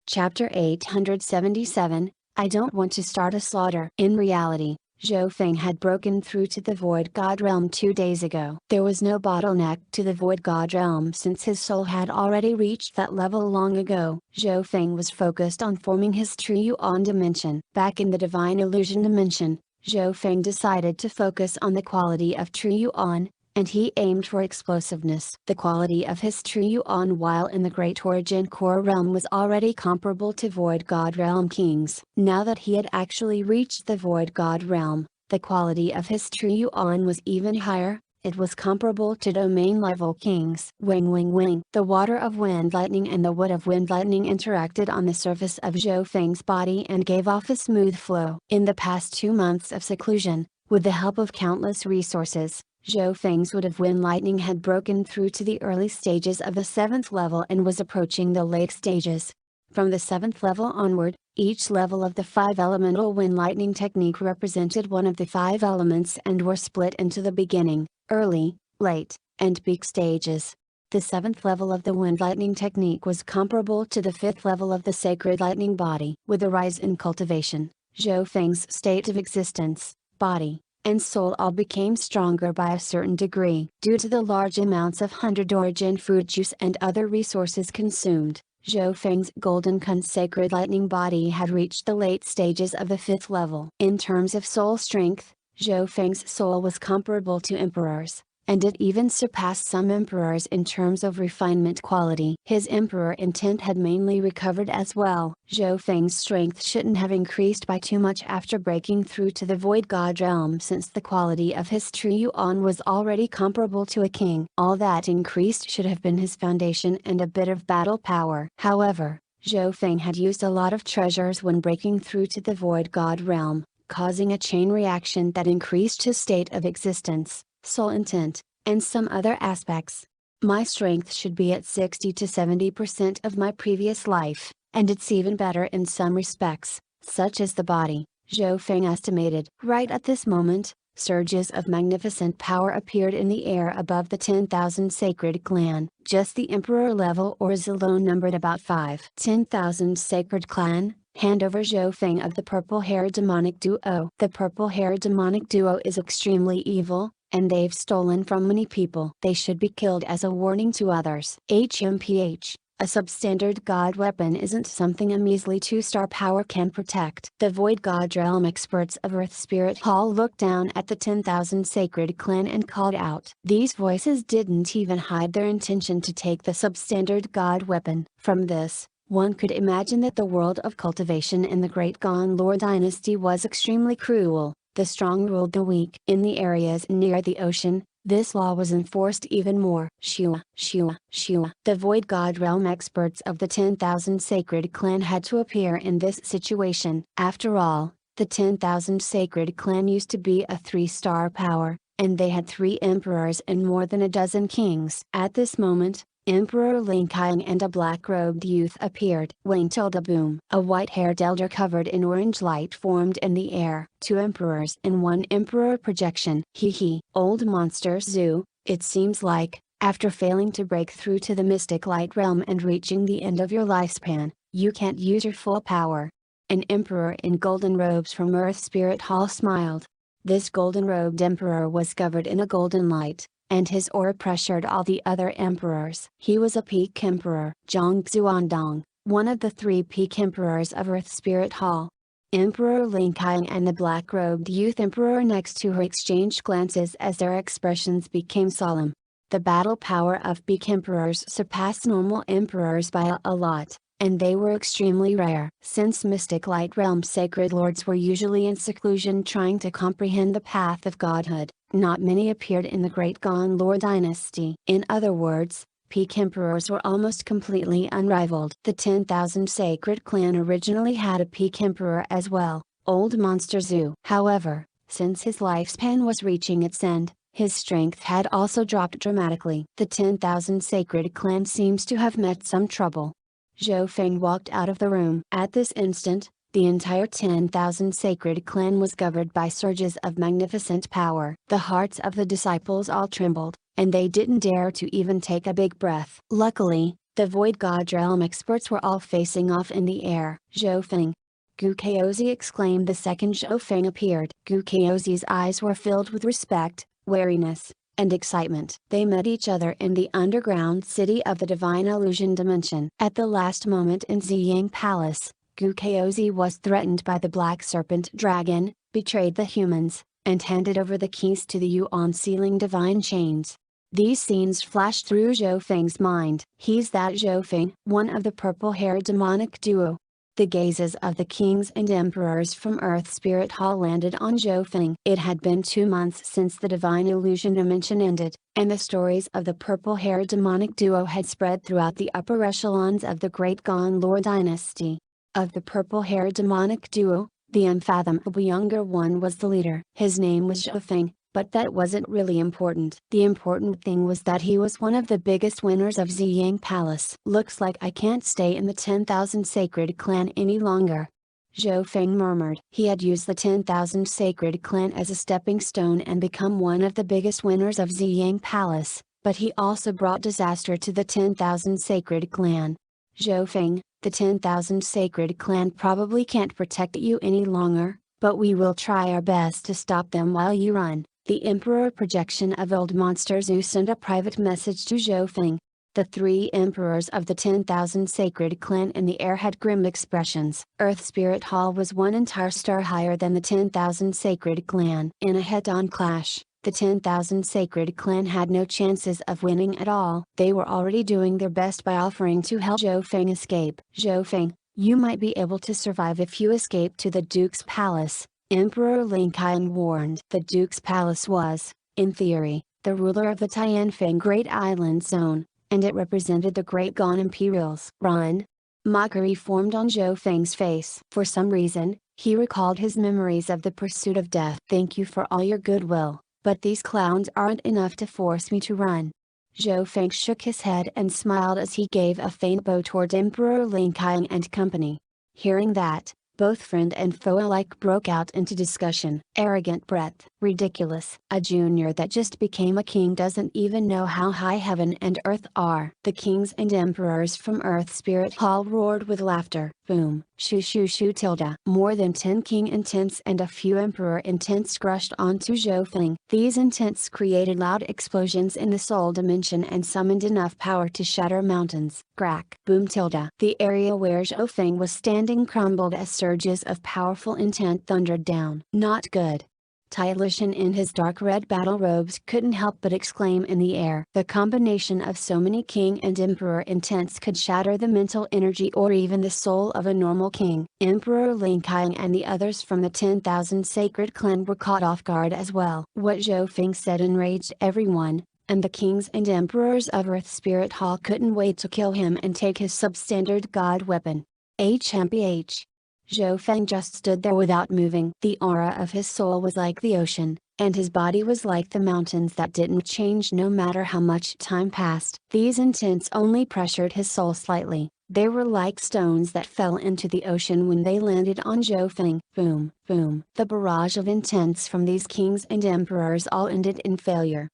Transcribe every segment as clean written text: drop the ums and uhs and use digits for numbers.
Chapter 877, I don't want to start a slaughter. In reality, Zhou Fang had broken through to the Void God Realm 2 days ago. There was no bottleneck to the Void God Realm since his soul had already reached that level long ago. Zhou Fang was focused on forming his true Yuan dimension. Back in the Divine Illusion dimension, Zhou Fang decided to focus on the quality of true Yuan, and he aimed for explosiveness. The quality of his true Yuan while in the Great Origin Core Realm was already comparable to Void God Realm Kings. Now that he had actually reached the Void God Realm, the quality of his true Yuan was even higher. It was comparable to domain level kings. Wing wing wing. The water of wind lightning and the wood of wind lightning interacted on the surface of Zhou Fang's body and gave off a smooth flow. In the past 2 months of seclusion, with the help of countless resources, Zhou Fang's wood of wind lightning had broken through to the early stages of the 7th level and was approaching the late stages. From the 7th level onward, each level of the 5 elemental wind lightning technique represented one of the 5 elements and were split into the beginning, early, late, and peak stages. The 7th level of the wind lightning technique was comparable to the 5th level of the sacred lightning body. With the rise in cultivation, Zhou Fang's state of existence, body, and soul all became stronger by a certain degree. Due to the large amounts of 100 origin fruit juice and other resources consumed, Zhou Fang's golden sacred lightning body had reached the late stages of the 5th level. In terms of soul strength, Zhou Fang's soul was comparable to emperors, and it even surpassed some emperors in terms of refinement quality. His emperor intent had mainly recovered as well. Zhou Fang's strength shouldn't have increased by too much after breaking through to the Void God Realm since the quality of his true Yuan was already comparable to a king. All that increased should have been his foundation and a bit of battle power. However, Zhou Fang had used a lot of treasures when breaking through to the Void God Realm, causing a chain reaction that increased his state of existence, soul intent, and some other aspects. My strength should be at 60 to 70% of my previous life, and it's even better in some respects, such as the body, Zhou Fang estimated. Right at this moment, surges of magnificent power appeared in the air above the 10,000 sacred clan. Just the emperor level ores alone numbered about 5. 10,000 sacred clan. Hand over Zhou Fang of the purple-haired demonic duo. The purple-haired demonic duo is extremely evil, and they've stolen from many people. They should be killed as a warning to others. HMPH, a substandard god weapon isn't something a measly 2-star power can protect. The Void God Realm experts of Earth Spirit Hall looked down at the 10,000 sacred clan and called out. These voices didn't even hide their intention to take the substandard god weapon. From this, one could imagine that the world of cultivation in the Great Gonlor dynasty was extremely cruel. The strong ruled the weak. In the areas near the ocean, this law was enforced even more. Shua, Shua, Shua. The Void God Realm experts of the 10,000 sacred clan had to appear in this situation. After all, the 10,000 sacred clan used to be a 3-star power, and they had 3 emperors and more than a dozen kings. At this moment, Emperor Ling Qiang and a black-robed youth appeared. Wing tilde boom. A white-haired elder covered in orange light formed in the air. 2 emperors in 1 emperor projection. Hee hee. Old monster Zhu, it seems like, after failing to break through to the mystic light realm and reaching the end of your lifespan, you can't use your full power. An emperor in golden robes from Earth Spirit Hall smiled. This golden-robed emperor was covered in a golden light, and his aura pressured all the other emperors. He was a peak emperor. Zhang Xuandong, one of the 3 peak emperors of Earth Spirit Hall. Emperor Ling Qiang and the black-robed youth emperor next to her exchanged glances as their expressions became solemn. The battle power of peak emperors surpassed normal emperors by a lot, and they were extremely rare. Since Mystic Light Realm sacred lords were usually in seclusion trying to comprehend the path of godhood, not many appeared in the Great Gonlor dynasty. In other words, peak emperors were almost completely unrivaled. The 10,000 sacred clan originally had a peak emperor as well, Old Monster Zhu. However, since his lifespan was reaching its end, his strength had also dropped dramatically. The 10,000 sacred clan seems to have met some trouble. Zhou Fang walked out of the room. At this instant, the entire 10,000 sacred clan was governed by surges of magnificent power. The hearts of the disciples all trembled, and they didn't dare to even take a big breath. Luckily, The Void God Realm experts were all facing off in the air. Zhou Fang. Gu Kaozi exclaimed the second Zhou Fang appeared. Gu Kaozi's eyes were filled with respect, wariness, and excitement. They met each other in the underground city of the Divine Illusion Dimension. At the last moment in Ziyang Palace, Gu Kaozi was threatened by the Black Serpent Dragon, betrayed the humans, and handed over the keys to the Yuan sealing divine chains. These scenes flashed through Zhou Fang's mind. He's that Zhou Fang, one of the purple-haired demonic duo. The gazes of the kings and emperors from Earth Spirit Hall landed on Zhou Fang. It had been 2 months since the Divine Illusion Dimension ended, and the stories of the purple-haired demonic duo had spread throughout the upper echelons of the Great Gon Lore dynasty. Of the purple-haired demonic duo, the unfathomable younger one was the leader. His name was Zhou Fang, but that wasn't really important. The important thing was that he was one of the biggest winners of Ziyang Palace. Looks like I can't stay in the 10,000 Sacred Clan any longer. Zhou Fang murmured. He had used the 10,000 Sacred Clan as a stepping stone and become one of the biggest winners of Ziyang Palace, but he also brought disaster to the 10,000 Sacred Clan. Zhou Fang, the 10,000 Sacred Clan probably can't protect you any longer, but we will try our best to stop them while you run. The Emperor projection of old monster Zhu sent a private message to Zhou Fang. The 3 emperors of the 10,000 Sacred Clan in the air had grim expressions. Earth Spirit Hall was 1 entire star higher than the 10,000 Sacred Clan. In a head-on clash, the 10,000 Sacred Clan had no chances of winning at all. They were already doing their best by offering to help Zhou Fang escape. Zhou Fang, you might be able to survive if you escape to the Duke's Palace, Emperor Lin Qian warned. The Duke's Palace was, in theory, the ruler of the Tianfeng Great Island Zone, and it represented the Great Gon Imperials. Run! Mockery formed on Zhou Fang's face. For some reason, he recalled his memories of the pursuit of death. Thank you for all your goodwill, but these clowns aren't enough to force me to run. Zhou Fang shook his head and smiled as he gave a faint bow toward Emperor Lin Qian and company. Hearing that, both friend and foe alike broke out into discussion. Arrogant breath. Ridiculous. A junior that just became a king doesn't even know how high heaven and earth are. The kings and emperors from Earth Spirit Hall roared with laughter. Boom. Shoo shoo shoo tilde. More than 10 king intents and a few emperor intents crushed onto Zhou Fang. These intents created loud explosions in the soul dimension and summoned enough power to shatter mountains. Crack. Boom tilde. The area where Zhou Fang was standing crumbled as surges of powerful intent thundered down. Not good. Tai Lishan in his dark red battle robes couldn't help but exclaim in the air. The combination of so many king and emperor intents could shatter the mental energy or even the soul of a normal king. Emperor Lin Qian and the others from the 10,000 Sacred Clan were caught off guard as well. What Zhou Fang said enraged everyone, and the kings and emperors of Earth Spirit Hall couldn't wait to kill him and take his substandard god weapon. HMPH. Zhou Fang just stood there without moving. The aura of his soul was like the ocean, and his body was like the mountains that didn't change no matter how much time passed. These intents only pressured his soul slightly. They were like stones that fell into the ocean when they landed on Zhou Fang. Boom, boom. The barrage of intents from these kings and emperors all ended in failure.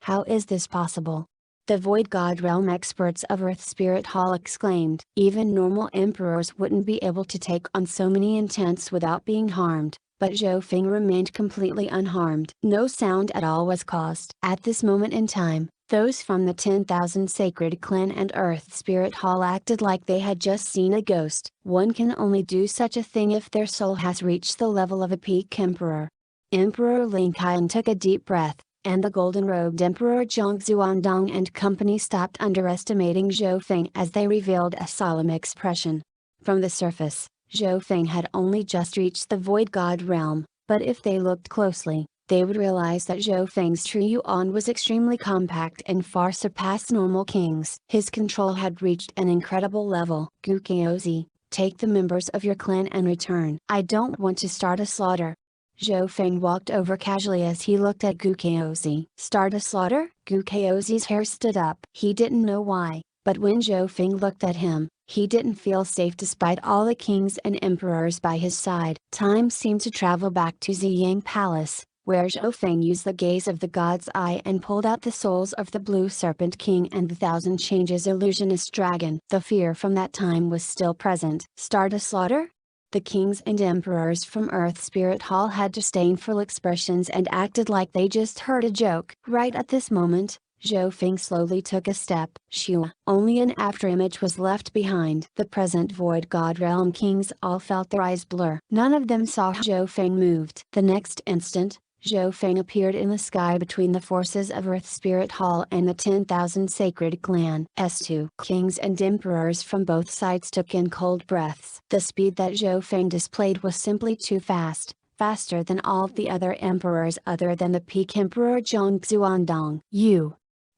How is this possible? The Void God Realm experts of Earth Spirit Hall exclaimed. Even normal emperors wouldn't be able to take on so many intents without being harmed, but Zhou Fang remained completely unharmed. No sound at all was caused. At this moment in time, those from the 10,000 Sacred Clan and Earth Spirit Hall acted like they had just seen a ghost. One can only do such a thing if their soul has reached the level of a peak emperor. Emperor Lin Qian took a deep breath, and the golden-robed Emperor Zhang Xuandong and company stopped underestimating Zhou Fang as they revealed a solemn expression. From the surface, Zhou Fang had only just reached the Void God Realm, but if they looked closely, they would realize that Zhou Fang's true yuan was extremely compact and far surpassed normal kings. His control had reached an incredible level. Gu Kaozi, take the members of your clan and return. I don't want to start a slaughter. Zhou Fang walked over casually as he looked at Gu Kaozi. Start a slaughter? Gu Kaozi's hair stood up. He didn't know why, but when Zhou Fang looked at him, he didn't feel safe despite all the kings and emperors by his side. Time seemed to travel back to Ziyang Palace, where Zhou Fang used the gaze of the god's eye and pulled out the souls of the Blue Serpent King and the Thousand Changes illusionist dragon. The fear from that time was still present. Start a slaughter? The kings and emperors from Earth Spirit Hall had disdainful expressions and acted like they just heard a joke. Right at this moment, Zhou Fang slowly took a step. Shua. Only an afterimage was left behind. The present Void God Realm kings all felt their eyes blur. None of them saw Zhou Fang moved. The next instant, Zhou Fang appeared in the sky between the forces of Earth Spirit Hall and the 10,000 Sacred Clan. S2 kings and emperors from both sides took in cold breaths. The speed that Zhou Fang displayed was simply too fast, faster than all the other emperors other than the Peak Emperor Zhongxuandong.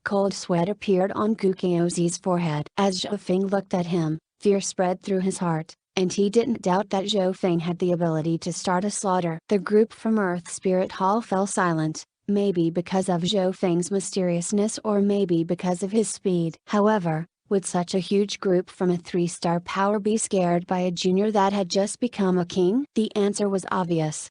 Cold sweat appeared on Gu Kaozi's forehead. As Zhou Fang looked at him, fear spread through his heart, and he didn't doubt that Zhou Fang had the ability to start a slaughter. The group from Earth Spirit Hall fell silent, maybe because of Zhou Fang's mysteriousness or maybe because of his speed. However, would such a huge group from a 3-star power be scared by a junior that had just become a king? The answer was obvious.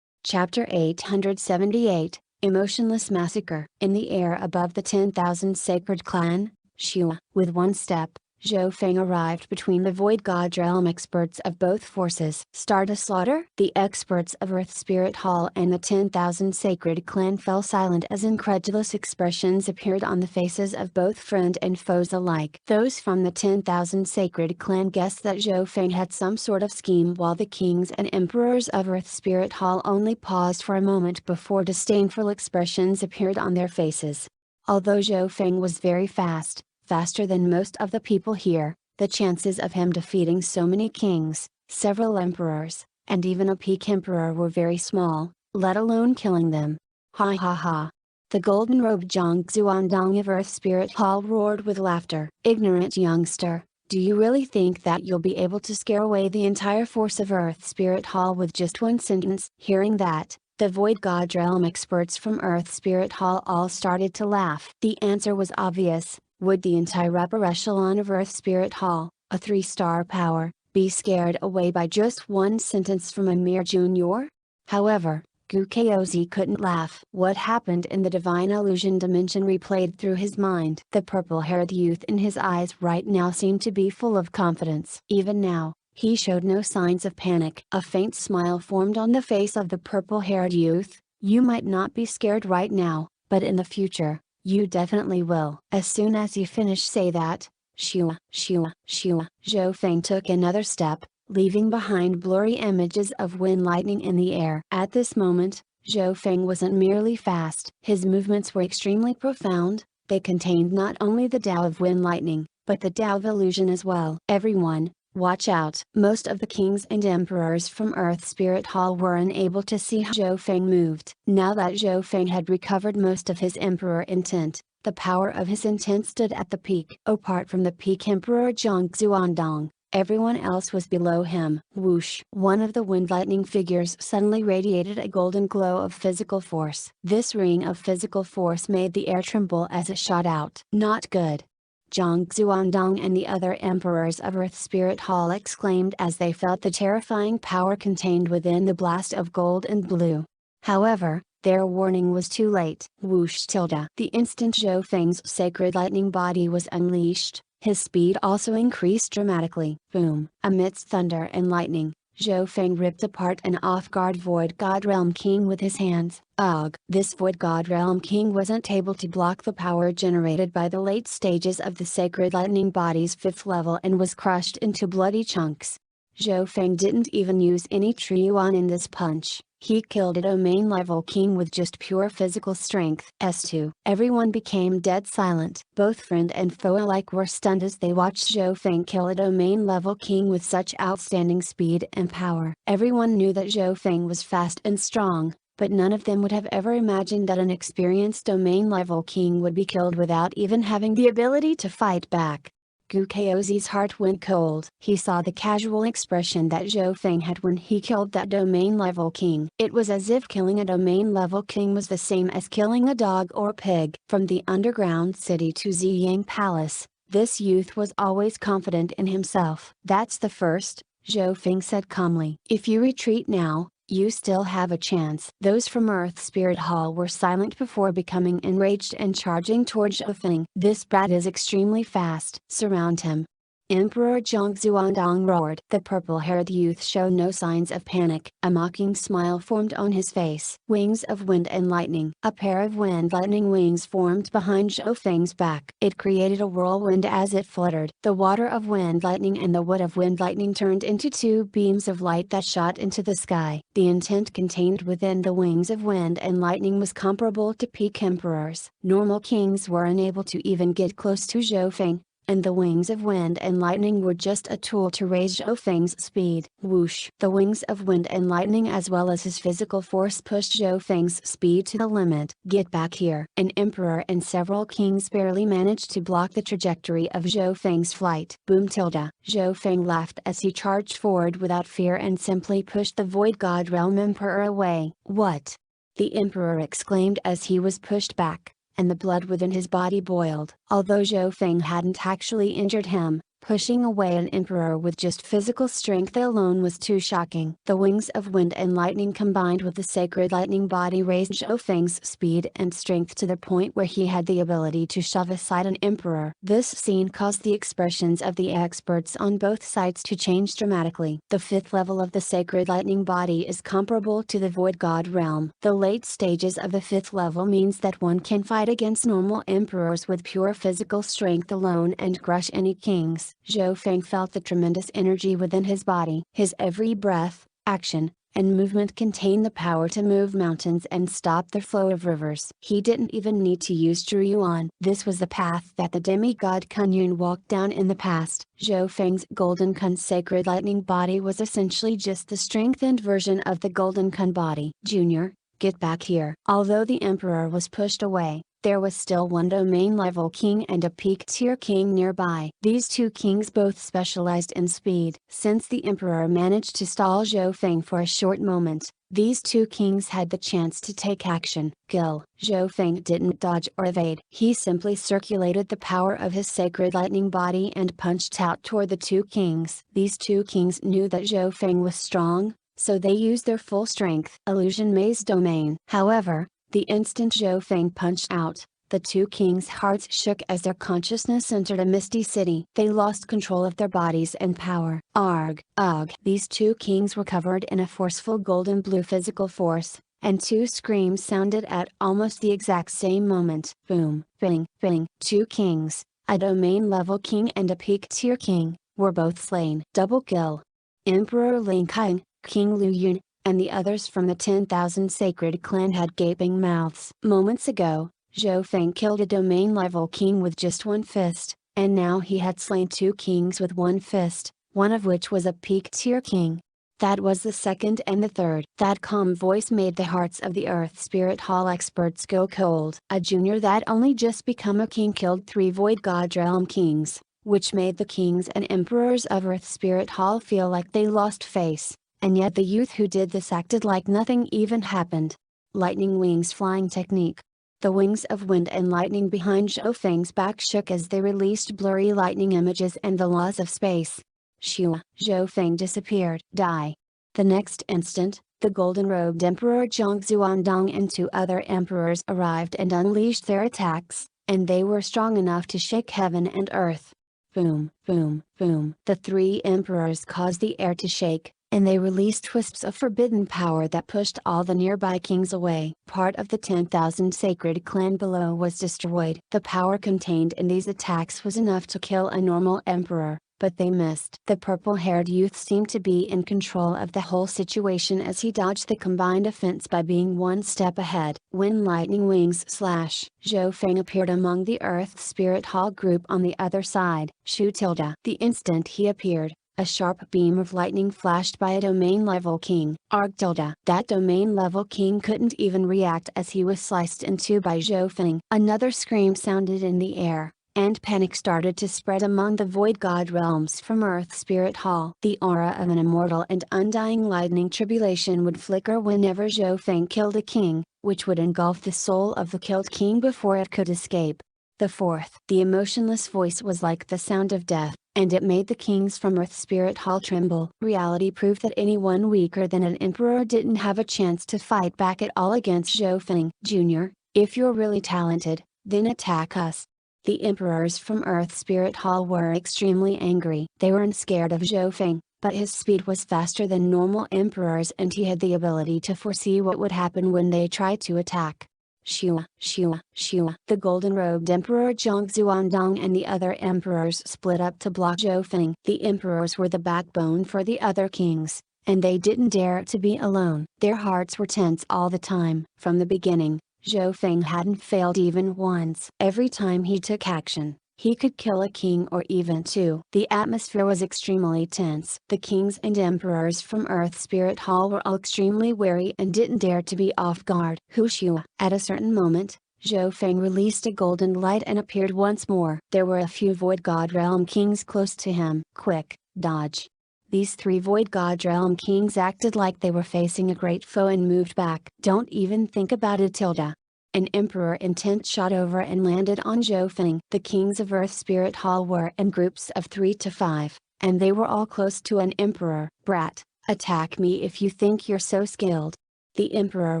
Chapter 878, Emotionless Massacre. In the air above the 10,000 Sacred Clan, Shua. With one step, Zhou Fang arrived between the Void God Realm experts of both forces. Start a slaughter? The experts of Earth Spirit Hall and the 10,000 Sacred Clan fell silent as incredulous expressions appeared on the faces of both friend and foes alike. Those from the 10,000 Sacred Clan guessed that Zhou Fang had some sort of scheme, while the kings and emperors of Earth Spirit Hall only paused for a moment before disdainful expressions appeared on their faces. Although Zhou Fang was very fast, faster than most of the people here, the chances of him defeating so many kings, several emperors, and even a Peak Emperor were very small, let alone killing them. Ha ha ha. The golden-robed Zhongxuandong of Earth Spirit Hall roared with laughter. Ignorant youngster, do you really think that you'll be able to scare away the entire force of Earth Spirit Hall with just one sentence? Hearing that, the Void God Realm experts from Earth Spirit Hall all started to laugh. The answer was obvious. Would the entire upper echelon of Earth Spirit Hall, a 3-star power, be scared away by just one sentence from a mere junior? However, Gu Kaozi couldn't laugh. What happened in the Divine Illusion dimension replayed through his mind. The purple-haired youth in his eyes right now seemed to be full of confidence. Even now, he showed no signs of panic. A faint smile formed on the face of the purple-haired youth. You might not be scared right now, but in the future, you definitely will. As soon as you finish say that, Shua. Zhou Fang took another step, leaving behind blurry images of wind lightning in the air. At this moment, Zhou Fang wasn't merely fast. His movements were extremely profound. They contained not only the Tao of wind lightning, but the Tao of illusion as well. Everyone, watch out! Most of the kings and emperors from Earth Spirit Hall were unable to see how Zhou Fang moved. Now that Zhou Fang had recovered most of his emperor intent, the power of his intent stood at the peak. Apart from the Peak Emperor Zhongxuandong, everyone else was below him. Whoosh! One of the wind lightning figures suddenly radiated a golden glow of physical force. This ring of physical force made the air tremble as it shot out. Not good! Zhongxuandong and the other emperors of Earth Spirit Hall exclaimed as they felt the terrifying power contained within the blast of gold and blue. However, their warning was too late. Whoosh tilde. The instant Zhou Fang's sacred lightning body was unleashed, his speed also increased dramatically. Boom! Amidst thunder and lightning, Zhou Fang ripped apart an off-guard Void God Realm King with his hands. Ugh! This Void God Realm King wasn't able to block the power generated by the late stages of the Sacred Lightning Body's 5th level and was crushed into bloody chunks. Zhou Fang didn't even use any Triyuan in this punch. He killed a domain level king with just pure physical strength. S2. Everyone became dead silent. Both friend and foe alike were stunned as they watched Zhou Fang kill a domain level king with such outstanding speed and power. Everyone knew that Zhou Fang was fast and strong, but none of them would have ever imagined that an experienced domain level king would be killed without even having the ability to fight back. Gu Kaozi's heart went cold. He saw the casual expression that Zhou Fang had when he killed that domain level king. It was as if killing a domain level king was the same as killing a dog or pig. From the underground city to Ziyang Palace, this youth was always confident in himself. That's the first, Zhou Fang said calmly. If you retreat now, You still have a chance. Those from Earth Spirit Hall were silent before becoming enraged and charging toward Zhou Fang. This brat is extremely fast. Surround him. Emperor Zhongzhuandong roared. The purple-haired youth showed no signs of panic. A mocking smile formed on his face. Wings of wind and lightning. A pair of wind lightning wings formed behind Zhou Fang's back. It created a whirlwind as it fluttered. The water of wind lightning and the wood of wind lightning turned into two beams of light that shot into the sky. The intent contained within the wings of wind and lightning was comparable to peak emperors. Normal kings were unable to even get close to Zhou Fang, and the wings of wind and lightning were just a tool to raise Zhou Fang's speed. Whoosh! The wings of wind and lightning as well as his physical force pushed Zhou Fang's speed to the limit. Get back here! An emperor and several kings barely managed to block the trajectory of Zhou Fang's flight. Boom tilde! Zhou Fang laughed as he charged forward without fear and simply pushed the Void God Realm Emperor away. What? The emperor exclaimed as he was pushed back, and the blood within his body boiled. Although Zhou Fang hadn't actually injured him, pushing away an emperor with just physical strength alone was too shocking. The wings of wind and lightning combined with the sacred lightning body raised Zhou Fang's speed and strength to the point where he had the ability to shove aside an emperor. This scene caused the expressions of the experts on both sides to change dramatically. The fifth level of the sacred lightning body is comparable to the Void God realm. The late stages of the fifth level means that one can fight against normal emperors with pure physical strength alone and crush any kings. Zhou Fang felt the tremendous energy within his body. His every breath, action, and movement contained the power to move mountains and stop the flow of rivers. He didn't even need to use Zhu Yuan. This was the path that the demigod Kun Yun walked down in the past. Zhou Fang's Golden Kun sacred lightning body was essentially just the strengthened version of the Golden Kun body. Junior, get back here. Although the emperor was pushed away, there was still one domain-level king and a peak-tier king nearby. These two kings both specialized in speed. Since the emperor managed to stall Zhou Fang for a short moment, these two kings had the chance to take action. Kill! Zhou Fang didn't dodge or evade. He simply circulated the power of his sacred lightning body and punched out toward the two kings. These two kings knew that Zhou Fang was strong, so they used their full strength. Illusion Maze Domain. However, the instant Zhou Fang punched out, the two kings' hearts shook as their consciousness entered a misty city. They lost control of their bodies and power. Arg! Ugh! These two kings were covered in a forceful golden blue physical force, and two screams sounded at almost the exact same moment. Boom! Bing! Bing! Two kings, a domain-level king and a peak-tier king, were both slain. Double kill! Emperor Ling Kang, King Liu Yun, and the others from the 10,000 Sacred Clan had gaping mouths. Moments ago, Zhou Fang killed a domain-level king with just one fist, and now he had slain two kings with one fist, one of which was a peak-tier king. That was the second and the third. That calm voice made the hearts of the Earth Spirit Hall experts go cold. A junior that only just become a king killed 3 Void God Realm kings, which made the kings and emperors of Earth Spirit Hall feel like they lost face. And yet the youth who did this acted like nothing even happened. Lightning wings flying technique. The wings of wind and lightning behind Zhou Fang's back shook as they released blurry lightning images and the laws of space. Shua! Zhou Fang disappeared. Die! The next instant, the golden-robed Emperor Zhongzhuandong and 2 other emperors arrived and unleashed their attacks, and they were strong enough to shake heaven and earth. Boom! Boom! Boom! The 3 emperors caused the air to shake, and they released wisps of forbidden power that pushed all the nearby kings away. Part of the 10,000 Sacred Clan below was destroyed. The power contained in these attacks was enough to kill a normal emperor, but they missed. The purple-haired youth seemed to be in control of the whole situation as he dodged the combined offense by being one step ahead. When lightning wings slash, Zhou Fang appeared among the Earth Spirit Hall group on the other side. Shu tilde. The instant he appeared, a sharp beam of lightning flashed by a domain-level king. Arg tilde. That domain-level king couldn't even react as he was sliced in two by Zhou Fang. Another scream sounded in the air, and panic started to spread among the Void God realms from Earth Spirit Hall. The aura of an immortal and undying lightning tribulation would flicker whenever Zhou Fang killed a king, which would engulf the soul of the killed king before it could escape. The fourth. The emotionless voice was like the sound of death. and it made the kings from Earth Spirit Hall tremble. Reality proved that anyone weaker than an emperor didn't have a chance to fight back at all against Zhou Fang. Jr., if you're really talented, then attack us. The emperors from Earth Spirit Hall were extremely angry. They weren't scared of Zhou Fang, but his speed was faster than normal emperors and he had the ability to foresee what would happen when they tried to attack. Shua, Shua, Shua. The golden-robed Emperor Zhang Xuandong and the other emperors split up to block Zhou Fang. The emperors were the backbone for the other kings, and they didn't dare to be alone. Their hearts were tense all the time. From the beginning, Zhou Fang hadn't failed even once. Every time he took action, he could kill a king or even two. The atmosphere was extremely tense. The kings and emperors from Earth Spirit Hall were all extremely wary and didn't dare to be off guard. Hushua. At a certain moment, Zhou Fang released a golden light and appeared once more. There were a few Void God Realm kings close to him. Quick, dodge. These 3 Void God Realm kings acted like they were facing a great foe and moved back. Don't even think about it, Tilda. An emperor intent shot over and landed on Zhou Fang. The kings of Earth Spirit Hall were in groups of 3 to 5, and they were all close to an emperor. Brat, attack me if you think you're so skilled. The emperor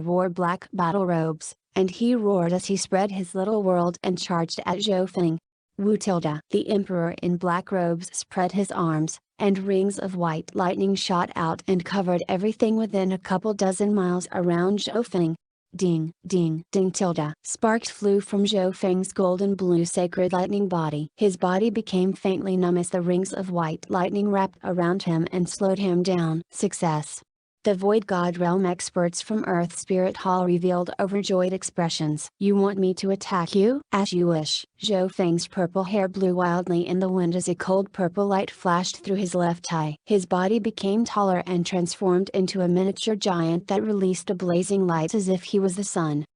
wore black battle robes, and he roared as he spread his little world and charged at Zhou Fang. Wu tilde. The emperor in black robes spread his arms, and rings of white lightning shot out and covered everything within a couple dozen miles around Zhou Fang. Ding, ding, ding tilde. Sparks flew from Zhou Fang's golden blue sacred lightning body. His body became faintly numb as the rings of white lightning wrapped around him and slowed him down. Success. The Void God Realm experts from Earth Spirit Hall revealed overjoyed expressions. You want me to attack you? As you wish. Zhou Fang's purple hair blew wildly in the wind as a cold purple light flashed through his left eye. His body became taller and transformed into a miniature giant that released a blazing light as if he was the sun.